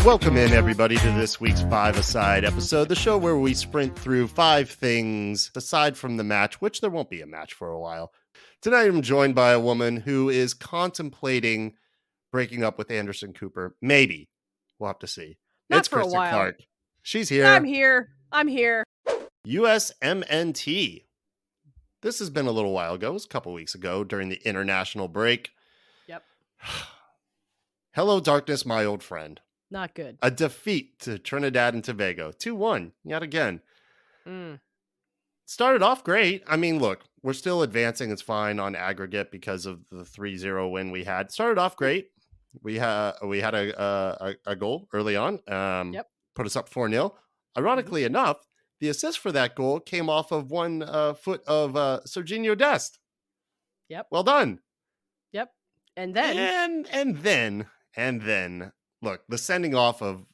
Welcome in, everybody, to this week's Five-A-Side episode, the show where we sprint through 5 things aside from the match, which there won't be a match for a while. Tonight, I'm joined by a woman who is contemplating breaking up with Anderson Cooper. Maybe. We'll have to see. Not it's for a Kristen while. Clark. She's here. I'm here. USMNT. This has been a little while ago. It was a couple weeks ago during the international break. Yep. Hello, darkness, my old friend. Not good. A defeat to Trinidad and Tobago. 2-1, yet again. Started off great. I mean, look, we're still advancing. It's fine on aggregate because of the 3-0 win we had. Started off great. We had a goal early on. Put us up 4-0. Ironically enough, the assist for that goal came off of one foot of Sergiño Dest. Yep. Well done. Yep. And then And then, look, the sending off of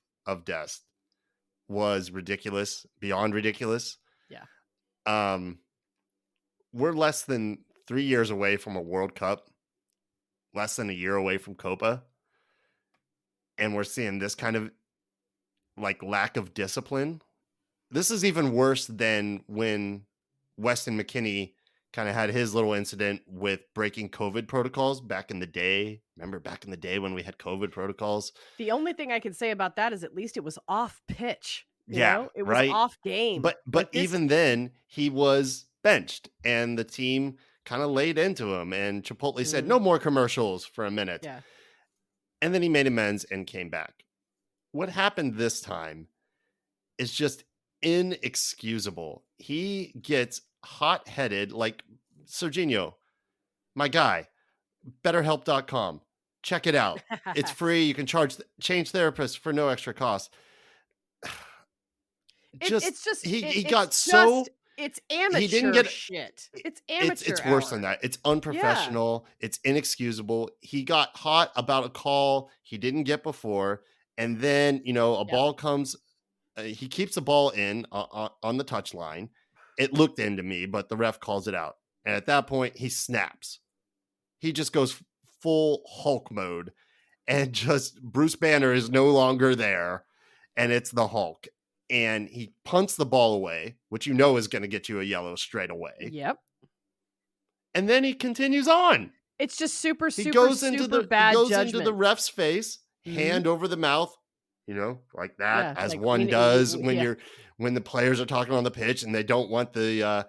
Dest was ridiculous, beyond ridiculous. Yeah. We're less than 3 years away from a World Cup, less than a year away from Copa, and we're seeing this kind of like lack of discipline. This is even worse than when Weston McKennie kind of had his little incident with breaking COVID protocols back in the day. Remember back in the day when we had COVID protocols? The only thing I can say about that is at least it was off pitch. You know? It was right. off game. But even then, he was benched, and the team kind of laid into him, and Chipotle said, no more commercials for a minute. Yeah. And then he made amends and came back. What happened this time is just inexcusable. He gets hot-headed like Sergiño, my guy, betterhelp.com. Check it out. It's free. You can change therapists for no extra cost. It's amateur he didn't get shit. It's amateur. It's worse than that. It's unprofessional. Yeah. It's inexcusable. He got hot about a call he didn't get before, and then ball comes. He keeps the ball in on the touchline. It looked in to me, but the ref calls it out. And at that point, he snaps. He just goes full Hulk mode, and just Bruce Banner is no longer there, and it's the Hulk. And he punts the ball away, which is going to get you a yellow straight away. Yep. And then he continues on. It's just super bad judgment. He goes into the ref's face, hand over the mouth, like that, as like one does when the players are talking on the pitch and they don't want the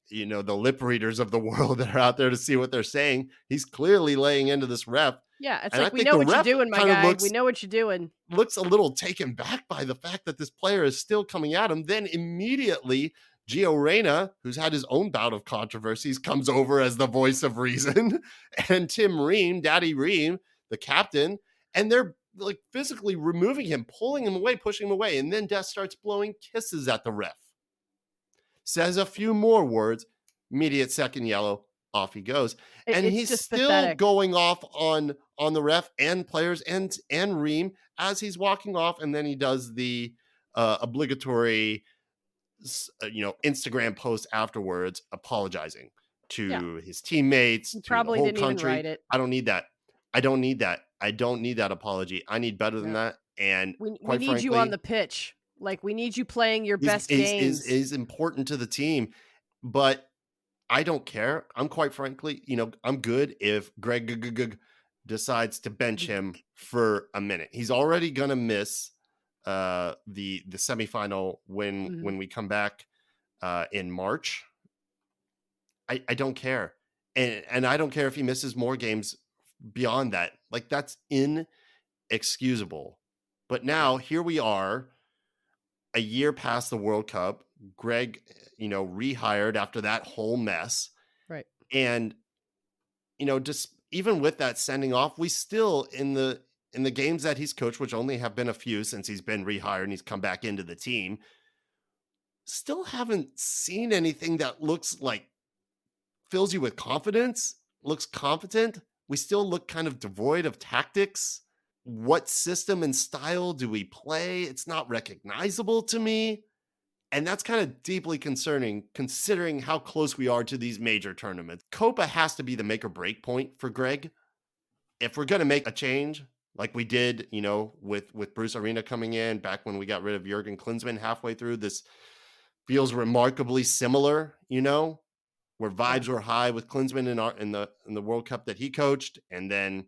the lip readers of the world that are out there to see what they're saying. He's clearly laying into this ref. Yeah, it's like, we know what you're doing, my guy. We know what you're doing. Looks a little taken back by the fact that this player is still coming at him. Then immediately, Gio Reyna, who's had his own bout of controversies, comes over as the voice of reason. And Tim Ream, Daddy Ream, the captain, and they're like physically removing him, pulling him away, pushing him away. And then Dest starts blowing kisses at the ref. Says a few more words, immediate second yellow, off he goes. And he's still pathetic. Going off on the ref and players and Ream as he's walking off. And then he does the obligatory, Instagram post afterwards, apologizing to his teammates, to the whole country. Even write it. I don't need that. I don't need that apology. I need better than that. And we need you on the pitch. Like, we need you playing your best games. Is important to the team, but I don't care. I'm quite frankly, I'm good if Greg decides to bench him for a minute. He's already gonna miss the semifinal when we come back in March. I don't care, and I don't care if he misses more games beyond that. Like, that's inexcusable. But now here we are, a year past the World Cup. Greg, rehired after that whole mess. Right. And, just even with that sending off, we still in the games that he's coached, which only have been a few since he's been rehired and he's come back into the team, still haven't seen anything that looks like fills you with confidence, looks competent. We still look kind of devoid of tactics. What system and style do we play? It's not recognizable to me. And that's kind of deeply concerning, considering how close we are to these major tournaments. Copa has to be the make or break point for Greg. If we're going to make a change, like we did, with Bruce Arena coming in back when we got rid of Jurgen Klinsmann halfway through. This feels remarkably similar, where Yeah. vibes were high with Klinsmann in the World Cup that he coached, and then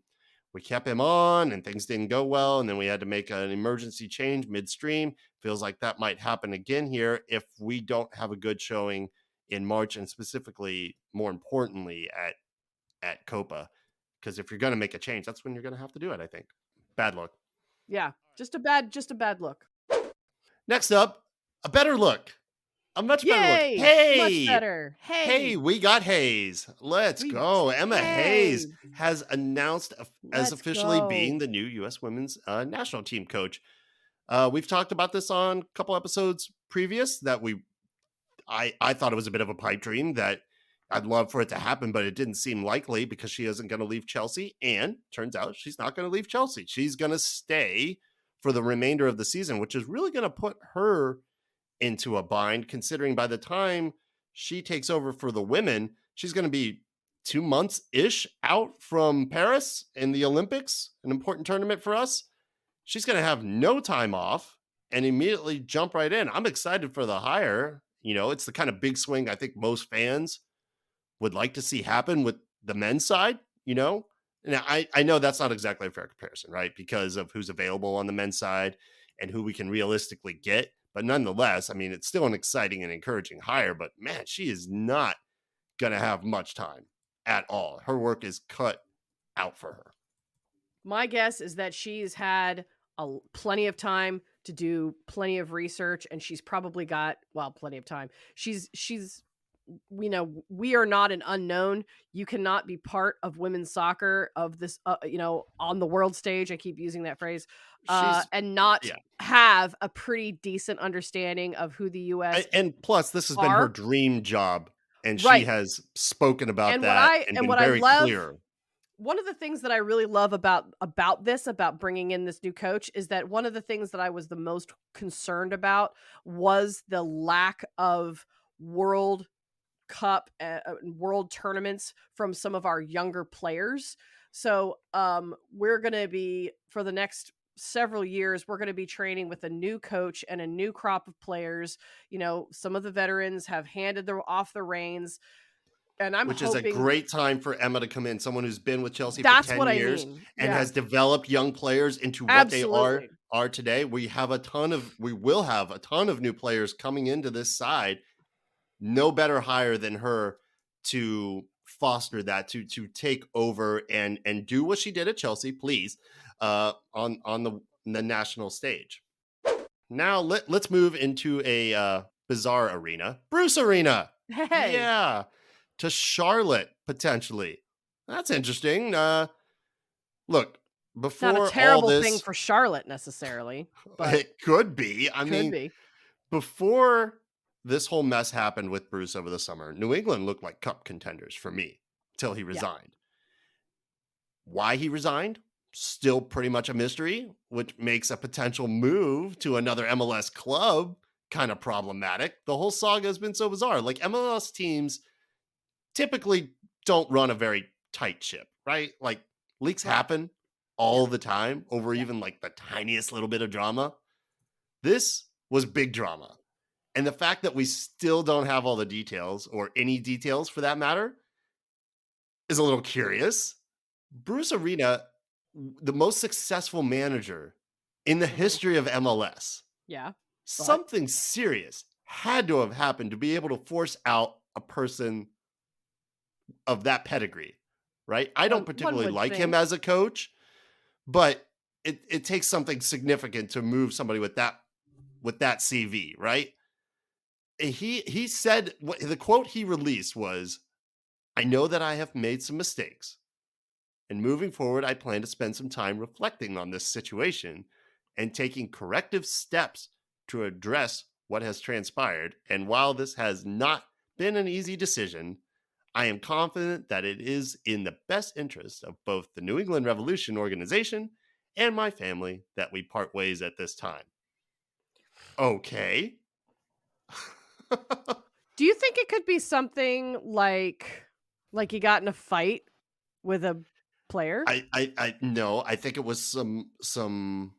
we kept him on, and things didn't go well, and then we had to make an emergency change midstream. Feels like that might happen again here if we don't have a good showing in March, and specifically, more importantly, at Copa. Because if you're going to make a change, that's when you're going to have to do it. I think. Bad luck. Yeah. Just a bad look. Next up, a better look. A much better look. Yay! Much Hey, better. hey, Hey. we got Hayes. Let's We go. Emma Hayes Hey. has announced as Let's officially being go. the new U.S. women's national team coach. We've talked about this on a couple episodes previous that I thought it was a bit of a pipe dream that I'd love for it to happen, but it didn't seem likely because she isn't going to leave Chelsea. And turns out she's not going to leave Chelsea. She's going to stay for the remainder of the season, which is really going to put her into a bind, considering by the time she takes over for the women, she's going to be 2 months ish out from Paris in the Olympics, an important tournament for us. She's going to have no time off and immediately jump right in. I'm excited for the hire. It's the kind of big swing I think most fans would like to see happen with the men's side. Now, I know that's not exactly a fair comparison, right? Because of who's available on the men's side and who we can realistically get. But nonetheless, I mean, it's still an exciting and encouraging hire. But man, she is not going to have much time at all. Her work is cut out for her. My guess is that she's had plenty of time to do plenty of research, and she's probably got plenty of time. She's we are not an unknown. You cannot be part of women's soccer of this on the world stage. I keep using that phrase, She's, and not yeah. have a pretty decent understanding of who the US And plus, this has been her are. dream job. And she Right. has spoken about And that and been what I very love, clear. one of the things that I really love about bringing in this new coach is that one of the things that I was the most concerned about was the lack of World Cup world tournaments from some of our younger players. So we're going to be, for the next several years, we're going to be training with a new coach and a new crop of players. Some of the veterans have handed off the reins, and I'm Which is a hoping great time for Emma to come in, someone who's been with Chelsea for that's 10 what I years mean. and Yeah, has developed young players into what they are absolutely. today. We will have a ton of new players coming into this side. No better hire than her to foster that, to take over and do what she did at Chelsea, please, on the national stage. Now let's move into a bizarre arena, Bruce Arena. Hey, Yeah, to Charlotte potentially. That's interesting. Look, not a before all terrible thing this, for Charlotte necessarily, but it could be. I could mean, be. before this whole mess happened with Bruce over the summer, New England looked like cup contenders for me till he Yeah. resigned. Why he resigned? Still pretty much a mystery, which makes a potential move to another MLS club kind of problematic. The whole saga has been so bizarre. Like, MLS teams typically don't run a very tight ship, right? Like, leaks Right. happen Yeah. all the time over Yeah. even like the tiniest little bit of drama. This was big drama. And the fact that we still don't have all the details, or any details for that matter, is a little curious. Bruce Arena, the most successful manager in the Mhm. history of MLS, Yeah. But something serious had to have happened to be able to force out a person of that pedigree, right? I don't one particularly would like him think. as a coach, but it takes something significant to move somebody with that CV, right? He said, the quote he released was, "I know that I have made some mistakes, and moving forward, I plan to spend some time reflecting on this situation and taking corrective steps to address what has transpired. And while this has not been an easy decision, I am confident that it is in the best interest of both the New England Revolution organization and my family that we part ways at this time." Okay. Do you think it could be something like he got in a fight with a player? I no, I think it was some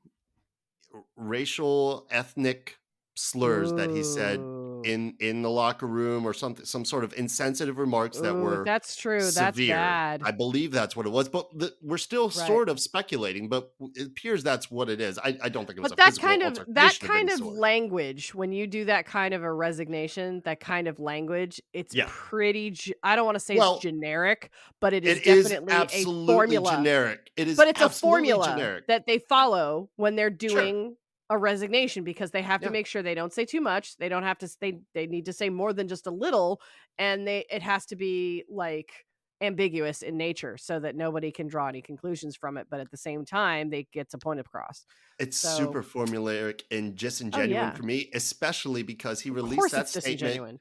racial, ethnic slurs that he said Ooh. in the locker room or something, some sort of insensitive remarks that Ooh, if were that's true, that's severe. bad. I believe that's what it was, but we're still Right. sort of speculating, but it appears that's what it is. I don't think it was But a physical that altercation of any kind of sort. language, when you do that kind of a resignation, that kind of language, it's Yeah. pretty I don't wanna say it's Well, generic, but it is it is definitely a absolutely formula. generic. It is But it's a absolutely formula generic. that they follow when they're Sure. doing a resignation because they have to Yeah. make sure they don't say too much, they don't have to they need to say more than just a little, and it has to be, like, ambiguous in nature so that nobody can draw any conclusions from it, but at the same time, they get a point across. It's So super formulaic and oh, disingenuine yeah. for me, especially because he Of released course that it's statement. disingenuine.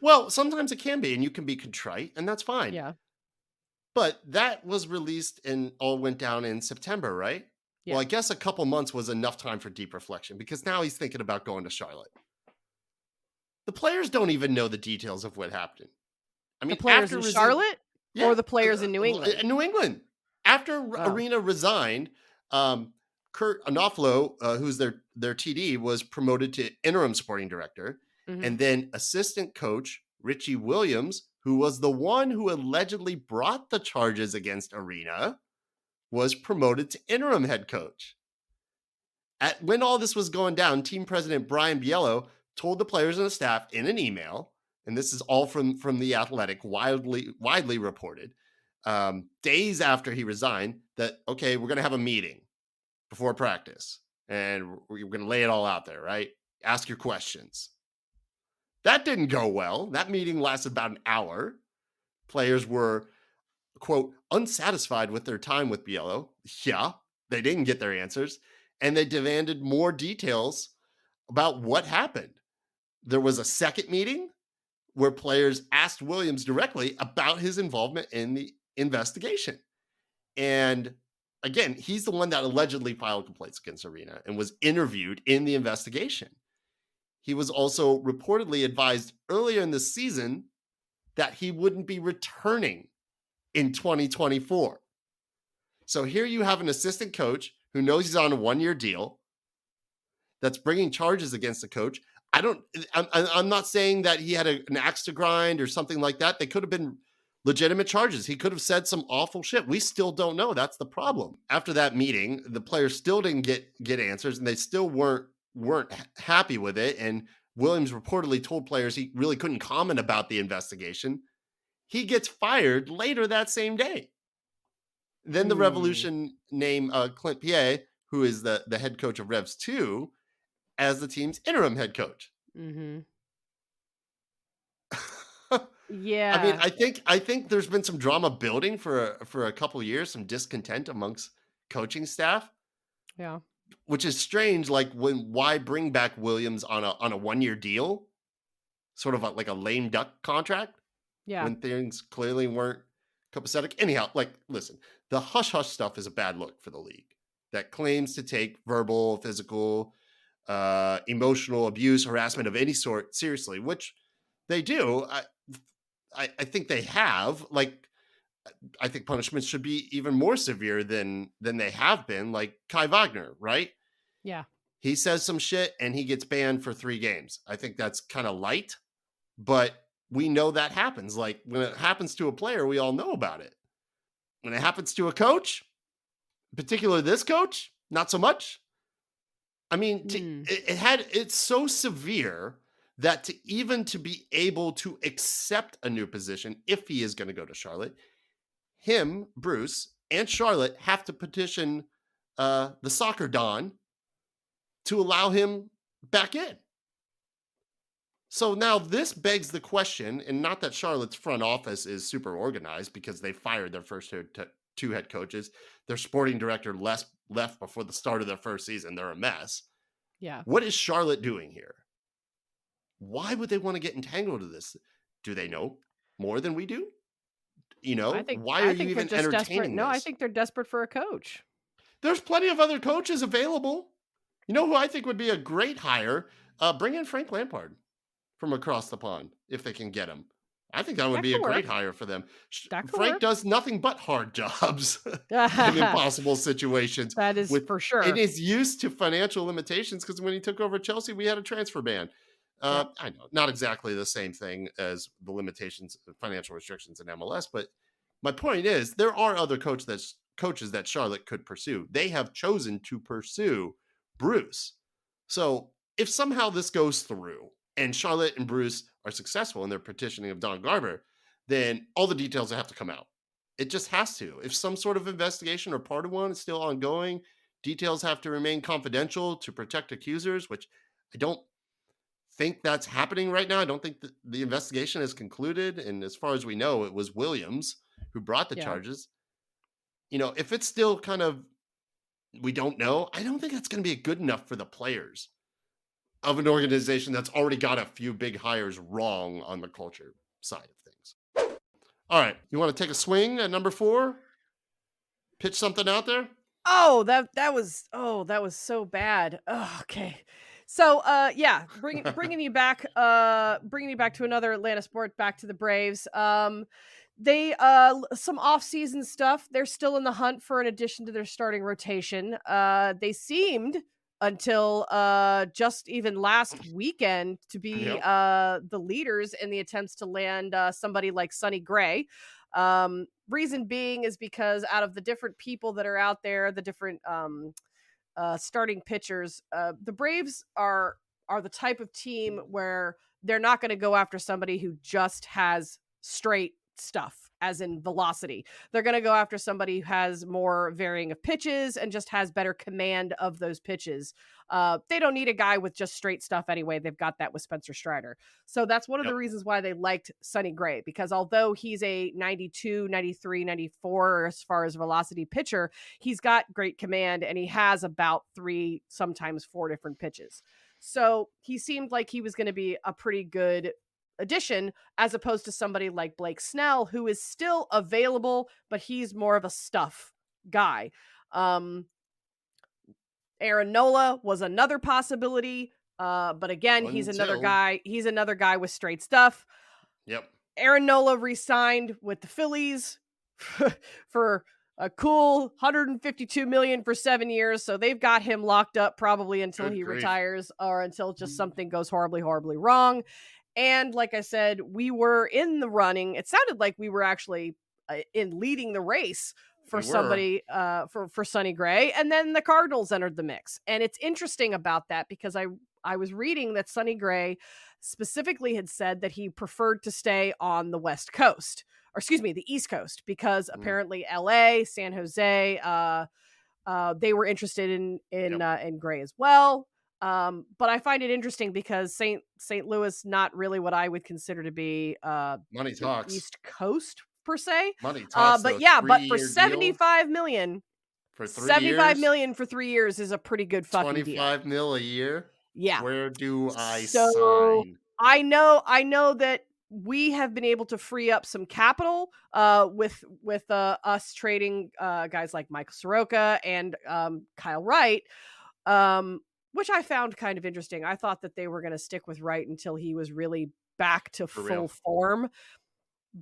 Well, sometimes it can be, and you can be contrite, and that's fine. Yeah, But that was released and all went down in September, right? Well, yeah. I guess a couple months was enough time for deep reflection because now he's thinking about going to Charlotte. The players don't even know the details of what happened. I The mean, players after in resign, Charlotte or yeah, the players in New England? in New England, after Oh, Arena resigned, um, Kurt Anofalo, who's their TD, was promoted to interim sporting director, mhm. and then assistant coach Richie Williams, who was the one who allegedly brought the charges against Arena, was promoted to interim head coach. When all this was going down, team president Brian Biello told the players and the staff in an email, and this is all from the Athletic, widely reported, days after he resigned, that okay, we're going to have a meeting before practice, and we're going to lay it all out there, right? Ask your questions. That didn't go well. That meeting lasted about an hour. Players were, quote, unsatisfied with their time with Biello. Yeah, they didn't get their answers, and they demanded more details about what happened. There was a second meeting where players asked Williams directly about his involvement in the investigation. And again, he's the one that allegedly filed complaints against Arena and was interviewed in the investigation. He was also reportedly advised earlier in the season that he wouldn't be returning in 2024. So here you have an assistant coach who knows he's on a 1-year deal that's bringing charges against the coach. I'm not saying that he had an axe to grind or something like that. They could have been legitimate charges. He could have said some awful shit. We still don't know. That's the problem. After that meeting, the players still didn't get answers, and they still weren't happy with it. And Williams reportedly told players he really couldn't comment about the investigation. He gets fired later that same day. Then the Mm, Revolution name Clint Pierre, who is the head coach of Revs 2, as the team's interim head coach. mhm. I mean, Yeah, I think there's been some drama building for a couple years, some discontent amongst coaching staff, yeah, which is strange. Like, why bring back Williams on a 1-year deal, sort of like a lame duck contract, yeah. when things clearly weren't copacetic. Anyhow, like, listen, the hush hush stuff is a bad look for the league that claims to take verbal, physical, emotional abuse, harassment of any sort seriously, which they do. I think they have. Like, I think punishments should be even more severe than they have been. Like Kai Wagner, right? Yeah. He says some shit and he gets banned for 3 games. I think that's kind of light, but we know that happens. Like, when it happens to a player, we all know about it. When it happens to a coach, in particular this coach, not so much. I mean, Mm. it's so severe that to be able to accept a new position, if he is going to go to Charlotte, him, Bruce, and Charlotte have to petition the soccer don to allow him back in. So now this begs the question, and not that Charlotte's front office is super organized because they fired their first two head coaches. Their sporting director left before the start of their first season. They're a mess. Yeah. What is Charlotte doing here? Why would they want to get entangled in this? Do they know more than we do? Why are I you think they're even just desperate. entertaining No, I this? think they're desperate for a coach. There's plenty of other coaches available. You know who I think would be a great hire? Bring in Frank Lampard from across the pond if they can get him. I think that would That be a could great work. hire for them. That could Frank work. does nothing but hard jobs in impossible situations That is with for and sure. is used to financial limitations because when he took over Chelsea, we had a transfer ban. Yep. I know, not exactly the same thing as the limitations, financial restrictions in MLS, but my point is there are other coaches that Charlotte could pursue. They have chosen to pursue Bruce. So if somehow this goes through and Charlotte and Bruce are successful in their petitioning of Don Garber, then all the details have to come out. It just has to. If some sort of investigation or part of one is still ongoing, details have to remain confidential to protect accusers, which I don't think that's happening right now. I don't think that the investigation is concluded. And as far as we know, it was Williams who brought the Yeah. charges. If it's still kind of, we don't know, I don't think that's going to be good enough for the players of an organization that's already got a few big hires wrong on the culture side of things. All right. You want to take a swing at number 4? Pitch something out there? Oh, that was so bad. Oh, okay. So, yeah, bringing you back to another Atlanta sport, back to the Braves. They some off-season stuff. They're still in the hunt for an addition to their starting rotation. They seemed until just even last weekend to be Yep. the leaders in the attempts to land somebody like Sonny Gray. Reason being is because out of the different people that are out there, the different starting pitchers, the Braves are the type of team where they're not going to go after somebody who just has straight stuff, as in velocity. They're going to go after somebody who has more varying of pitches and just has better command of those pitches. They don't need a guy with just straight stuff anyway. They've got that with Spencer Strider. So that's one of the Yep. reasons why they liked Sonny Gray, because although he's a 92, 93, 94 as far as velocity pitcher, he's got great command and he has about 3, sometimes 4 different pitches. So he seemed like he was going to be a pretty good addition as opposed to somebody like Blake Snell, who is still available, but he's more of a stuff guy. Aaron Nola was another possibility. But again, he's another Until, guy. He's another guy with straight stuff. yep. Aaron Nola re-signed with the Phillies for a cool $152 million for 7 years. So they've got him locked up probably until Good he grief. retires or until just something goes horribly, horribly wrong. And like I said, we were in the running. It sounded like we were actually in leading the race for We were. somebody for Sonny Gray, and then the Cardinals entered the mix. And it's interesting about that because I was reading that Sonny Gray specifically had said that he preferred to stay on the West Coast, or excuse me, the East Coast, because apparently LA, San Jose, they were interested in Gray as well. But I find it interesting because St. Louis, not really what I would consider to be Money the talks. East Coast per se. Money talks. But Though, yeah, but for 3-year deal 75 million, for 3 75 years, million for 3 years is a pretty good fucking deal. 25 mil a year. Yeah. Where do I So sign? I know that we have been able to free up some capital with us trading guys like Michael Soroka and Kyle Wright, which I found kind of interesting. I thought that they were going to stick with Wright until he was really back to For full real. form,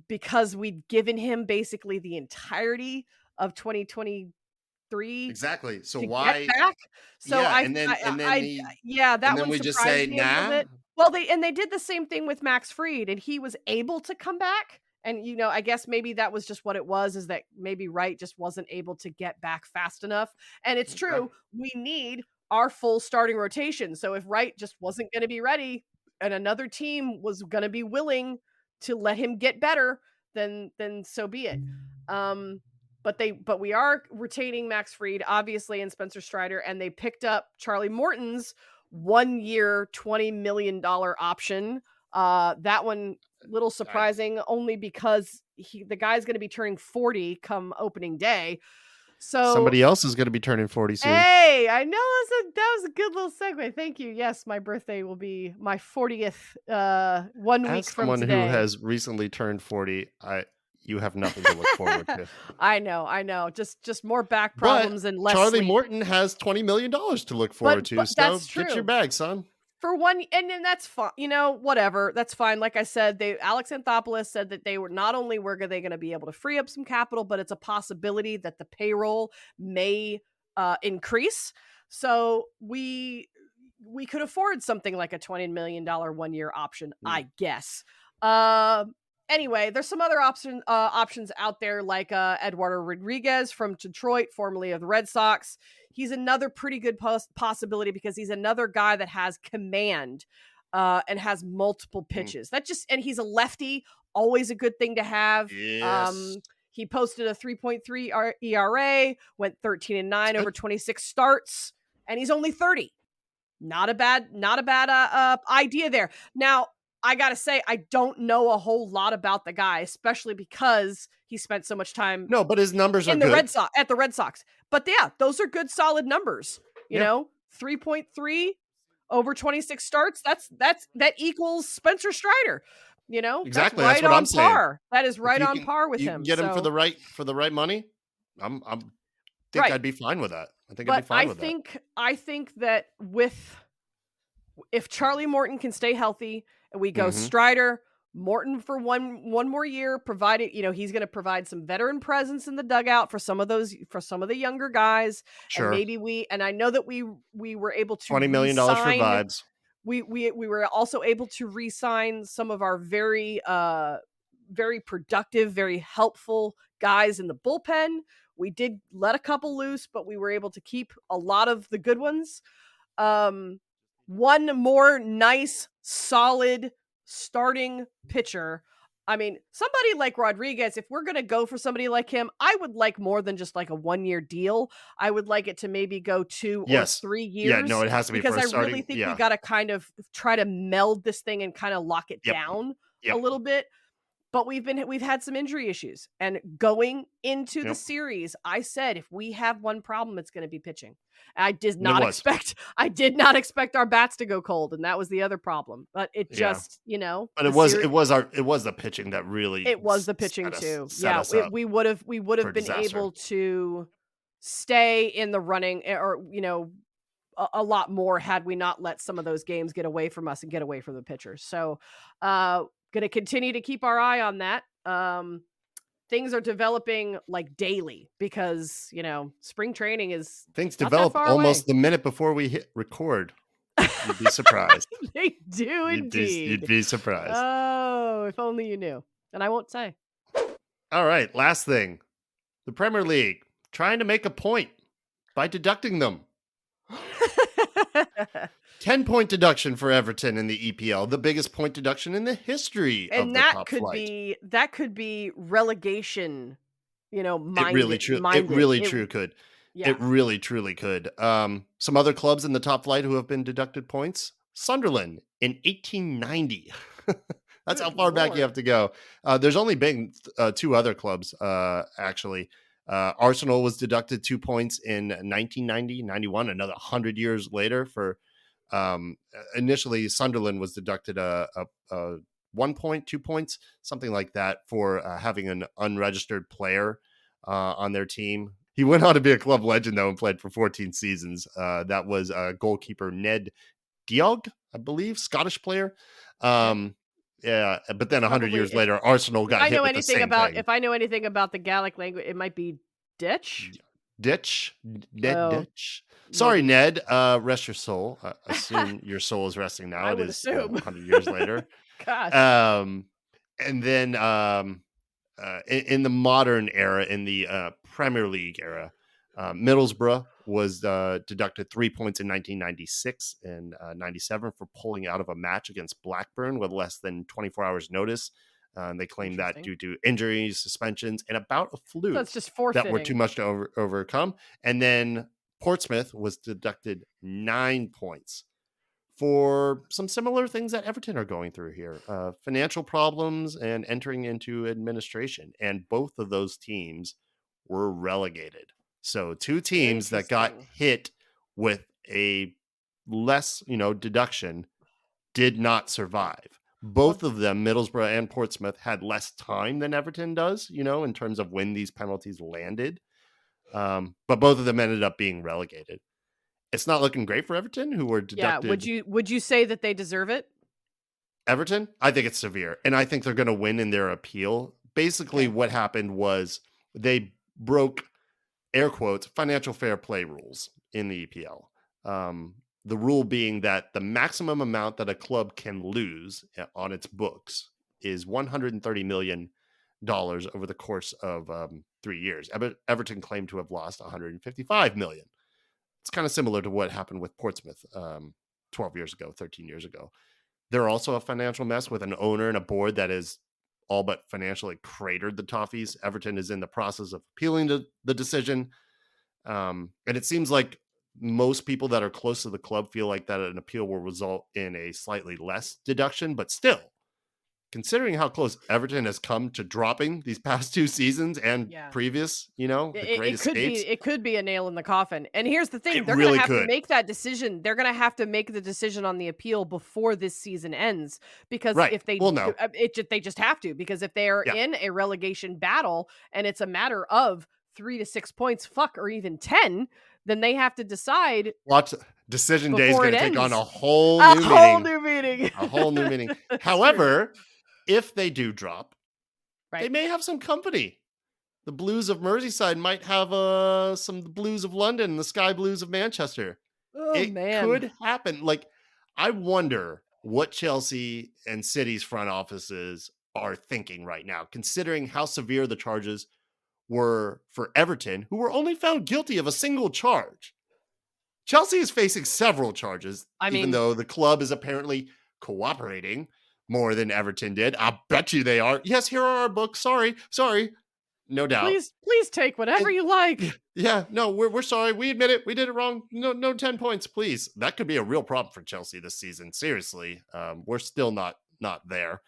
because we'd given him basically the entirety of 2023 Exactly. So to why? get back. So Yeah, I, and then I, and then I, the yeah, that and then one we just surprised say me a little nah. bit. Well, they did the same thing with Max Fried, and he was able to come back. And I guess maybe that was just what it was, is that maybe Wright just wasn't able to get back fast enough. And it's true, we need our full starting rotation. So if Wright just wasn't going to be ready, and another team was going to be willing to let him get better, then so be it. But we are retaining Max Fried, obviously, and Spencer Strider, and they picked up Charlie Morton's 1 year, $20 million option. That one, little surprising, only because the guy's going to be turning 40 come opening day. So Somebody else is going to be turning 40 soon. Hey, I know that was a good little segue. Thank you. Yes, my birthday will be my 40th 1 week As from someone today. who has recently turned 40, you have nothing to look forward to. I know. Just more back problems and less Charlie sleep. Morton has $20 million to look forward to. But So that's true. get your bag, son. For one, and then that's fine. Whatever. That's fine. Like I said, Alex Anthopoulos said that they were not only were they going to be able to free up some capital, but it's a possibility that the payroll may increase. So we could afford something like a $20 million 1-year option, I guess. Anyway, there's some other options out there, like Eduardo Rodriguez from Detroit, formerly of the Red Sox. He's another pretty good possibility because he's another guy that has command and has multiple pitches. And he's a lefty, always a good thing to have. Yes. He posted a 3.3 ERA, went 13-9 over 26 starts, and he's only 30. Not a bad idea there. Now, I gotta say, I don't know a whole lot about the guy, especially because he spent so much time. No, but his numbers are at the Red Sox. But yeah, those are good, solid numbers. 3.3 over 26 starts. That equals Spencer Strider. Exactly. That's what on I'm saying. Par. That is right on par with him. Get him for the right money. I'd be fine with that. I think that if Charlie Morton can stay healthy and we go Strider, Morton for one more year, provided he's going to provide some veteran presence in the dugout for some of the younger guys. Sure. And I know that we were able to $20 million for vibes. We were also able to re-sign some of our very very productive, very helpful guys in the bullpen. We did let a couple loose, but we were able to keep a lot of the good ones. One more nice, solid starting pitcher. I mean, somebody like Rodriguez, if we're going to go for somebody like him, I would like more than just like a 1-year deal. I would like it to maybe go 2 or 3 years. Yeah, no, it has to be because I really think we got to kind of try to meld this thing and kind of lock it down a little bit. But we've had some injury issues, and going into the series, I said if we have one problem, it's going to be pitching. I did not expect our bats to go cold, and that was the other problem. But it just, But it was the pitching that really. It was the pitching too. Yeah, we would have been able to stay in the running, or a lot more had we not let some of those games get away from us and get away from the pitchers. So, going to continue to keep our eye on that. Things are developing like daily because, spring training is things develop almost the minute before we hit record. You'd be surprised. They do indeed. You'd be surprised. Oh, if only you knew. And I won't say. All right. Last thing. The Premier League trying to make a point by deducting them. 10-point deduction for Everton in the EPL, the biggest point deduction in the history of the top flight. That could be relegation, minded. It really could. Yeah. It really, truly could. Some other clubs in the top flight who have been deducted points. Sunderland in 1890. That's how far back you have to go. There's only been 2 other clubs, actually. Arsenal was deducted 2 points in 1990-91, another 100 years later for initially Sunderland was deducted a 1 point, 2 points, something like that for having an unregistered player on their team. He went on to be a club legend though and played for 14 seasons. That was goalkeeper Ned Diog, I believe, Scottish player. Yeah, but then 100 years later, Arsenal got hit with the same thing. If I know anything about the Gaelic language, it might be ditch. Ned. Sorry, Ned. Rest your soul. I assume your soul is resting now. It is 100 years later. Gosh. And then in the modern era, in the Premier League era, Middlesbrough was deducted 3 points in 1996 and 97 for pulling out of a match against Blackburn with less than 24 hours notice. They claimed that due to injuries, suspensions, and about a flu so it's just forfeiting. that were too much to overcome. And then Portsmouth was deducted 9 points for some similar things that Everton are going through here. Financial problems and entering into administration. And both of those teams were relegated. So 2 teams that got hit with a less, deduction did not survive. Both of them, Middlesbrough and Portsmouth, had less time than Everton does, in terms of when these penalties landed. But both of them ended up being relegated. It's not looking great for Everton, who were Yeah, deducted. would you say that they deserve it? Everton, I think it's severe, and I think they're going to win in their appeal. Basically, Okay. what happened was they broke, air quotes, financial fair play rules in the EPL. The rule being that the maximum amount that a club can lose on its books is $130 million over the course of 3 years. Everton claimed to have lost 155 million. It's kind of similar to what happened with Portsmouth 12 years ago, 13 years ago. They're also a financial mess with an owner and a board that is all but financially cratered the Toffees. Everton is in the process of appealing the decision. And it seems like most people that are close to the club feel like that an appeal will result in a slightly less deduction, but still, considering how close Everton has come to dropping these past 2 seasons and Yeah. previous, the great escapes, It could be a nail in the coffin. And here's the thing, it they're going to really have to could. make that decision. They're going to have to make the decision on the appeal before this season ends, because Right. if they Well, no. they just have to, because if they are Yeah. in a relegation battle and it's a matter of 3 to 6 points, fuck, or even 10, then they have to decide Watch, decision day is before going it to take on ends. a whole A new whole meaning. new meeting. A whole new meaning. It's true. However, if they do drop, they Right. may have some company. The Blues of Merseyside might have some Blues of London, the Sky Blues of Manchester. Oh It man. could happen. Like, I wonder what Chelsea and City's front offices are thinking right now, considering how severe the charges were for Everton, who were only found guilty of a single charge. Chelsea is facing several charges, I even mean, though the club is apparently cooperating more than Everton did. I bet you they are. Yes, here are our books. Sorry. No doubt. please take whatever And you like. yeah, no, we're sorry. We admit it. We did it wrong. No 10 points, please. That could be a real problem for Chelsea this season. Seriously. We're still not there.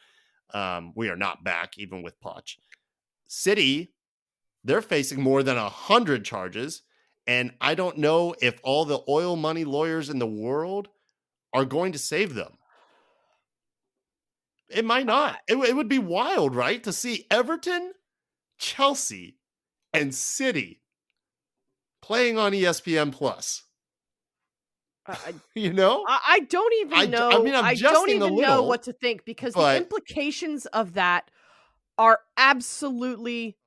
We are not back, even with Poch. City, they're facing more than 100 charges. And I don't know if all the oil money lawyers in the world are going to save them. It might not. It would be wild, right? To see Everton, Chelsea, and City playing on ESPN Plus. I You know? I don't even know. I mean, I'm I don't jesting a even know little, what to think, because the but implications of that are absolutely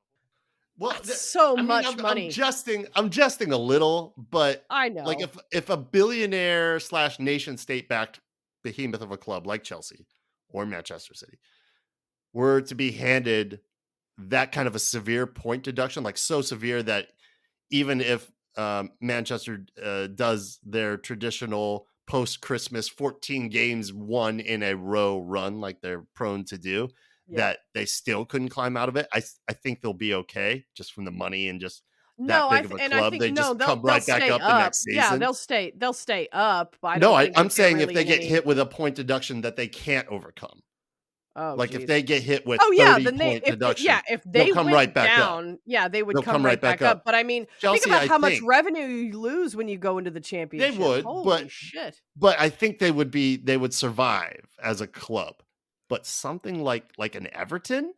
well, that's so I mean, much I'm money. jesting. I'm jesting a little, but I like know. if a billionaire / nation state backed behemoth of a club like Chelsea or Manchester City were to be handed that kind of a severe point deduction, like so severe that even if Manchester does their traditional post-Christmas 14 games won in a row run like they're prone to do, Yeah. that they still couldn't climb out of it. I think they'll be okay just from the money and just that No, big of a and I club. think They no, just come they'll right back stay up the up. next Yeah, season. they'll stay up, but I No, don't think I'm that they're saying if really they in get any. hit with a point deduction that they can't overcome. Oh, Like if geez. they get hit with Oh yeah, 30 then they point deduction, if they'll they come went right back up. down, yeah, they would They'll come come right right back back up. up. But I mean, think Chelsea, about I how much think revenue you lose when you go into the they championship. would, Holy shit. but I think they would survive as a club. But something like an Everton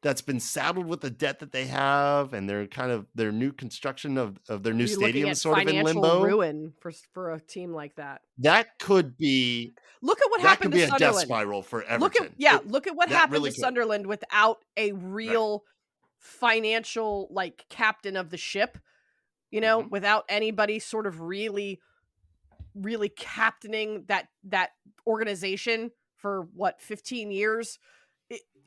that's been saddled with the debt that they have, and their new construction of their new You're looking stadium is at sort of in financial limbo. ruin for a team like that. That could be Look at what that happened could to be a death Sunderland. spiral for Everton. Look at what That happened really to could. Sunderland without a Right. real financial like captain of the ship, Mhm. without anybody sort of really captaining that organization for what, 15 years.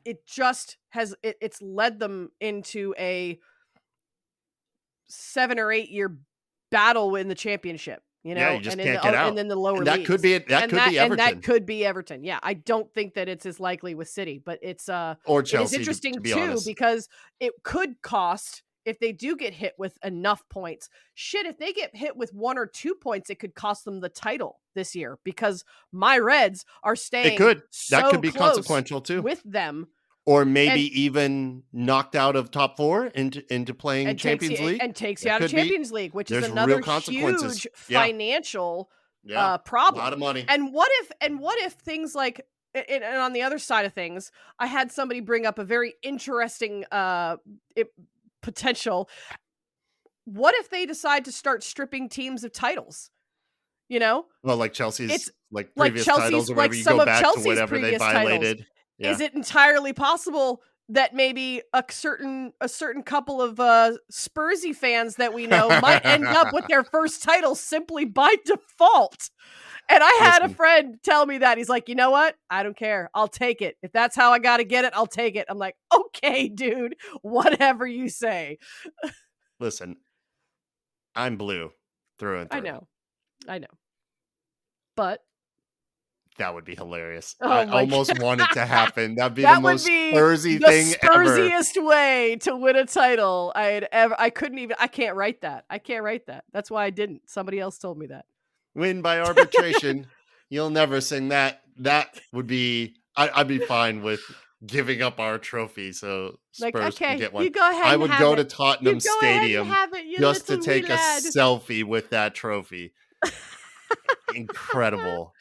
It just has it's led them into a 7 or 8 year battle in the championship, Yeah, you just and can't get and out. then the lower And that could leagues. be And that Everton could be Everton. Yeah, I don't think that it's as likely with City, but or it is Chelsea to interesting be too, honest. because it could cost, if they do get hit with enough points. Shit, if they get hit with 1 or 2 points, it could cost them the title this year, because my Reds are It staying could. That so could be close consequential too. with them. Or maybe And even knocked out of top 4 into playing Champions League. takes you That out of could be. Champions League, which is There's real another consequences. huge Yeah. financial Yeah. A lot of problem. money. And what if things like, and on the other side of things, I had somebody bring up a very interesting potential. what if they decide to start stripping teams of titles? You know? Well, like Chelsea's It's like like previous titles Chelsea's or like whatever, you some go of back to Chelsea's whatever they previous titles. violated. Is Yeah. it entirely possible that maybe a certain couple of Spursy fans that we know might end up with their first title simply by default? And I had a Listen, friend tell me that. He's like, "You know what? I don't care. I'll take it. If that's how I got to get it, I'll take it." I'm like, "Okay, dude. Whatever you say." listen, I'm blue through and I through. know. I know. But That would be hilarious. I oh my almost god. want it to happen. That'd be the That would most be Spursy the thing ever. Spursiest way to win a title I couldn't even I can't write that. I can't write that. That's why I didn't. Somebody else told me that. Win by arbitration. You'll never sing that. That would be, I'd be fine with giving up our trophy so Like, Spurs can "Okay, get one. you go ahead I and would have go to it. You Tottenham go ahead and Stadium have it, you just to little wee take a lad." selfie with that trophy. Incredible.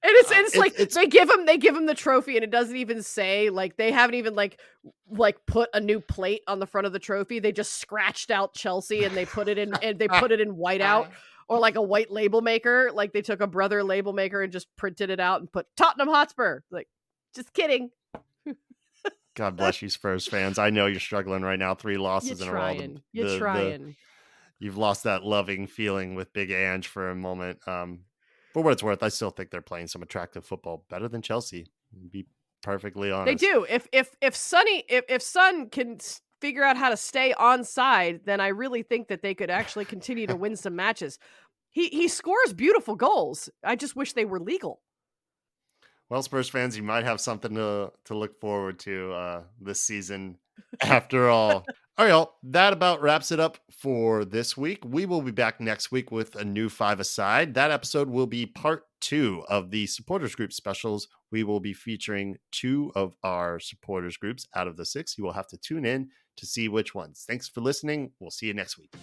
And it's like It's they give him the trophy and it doesn't even say like they haven't even like put a new plate on the front of the trophy. They just scratched out Chelsea and they put it in whiteout or like a white label maker. Like they took a brother label maker and just printed it out and put Tottenham Hotspur. Like, just kidding. God bless you, Spurs fans. I know you're struggling right now. 3 You losses in a row. trying. You The trying. you've lost that loving feeling with Big Ange for a moment. For what it's worth, I still think they're playing some attractive football, better than Chelsea. To be perfectly They honest. do. If Son can figure out how to stay on side, then I really think that they could actually continue to win some matches. He scores beautiful goals. I just wish they were legal. Well, Spurs fans, you might have something to look forward to this season after all. All right, y'all. That about wraps it up for this week. We will be back next week with a new 5-a-side. That episode will be part 2 of the supporters group specials. We will be featuring 2 of our supporters groups out of the 6. You will have to tune in to see which ones. Thanks for listening. We'll see you next week.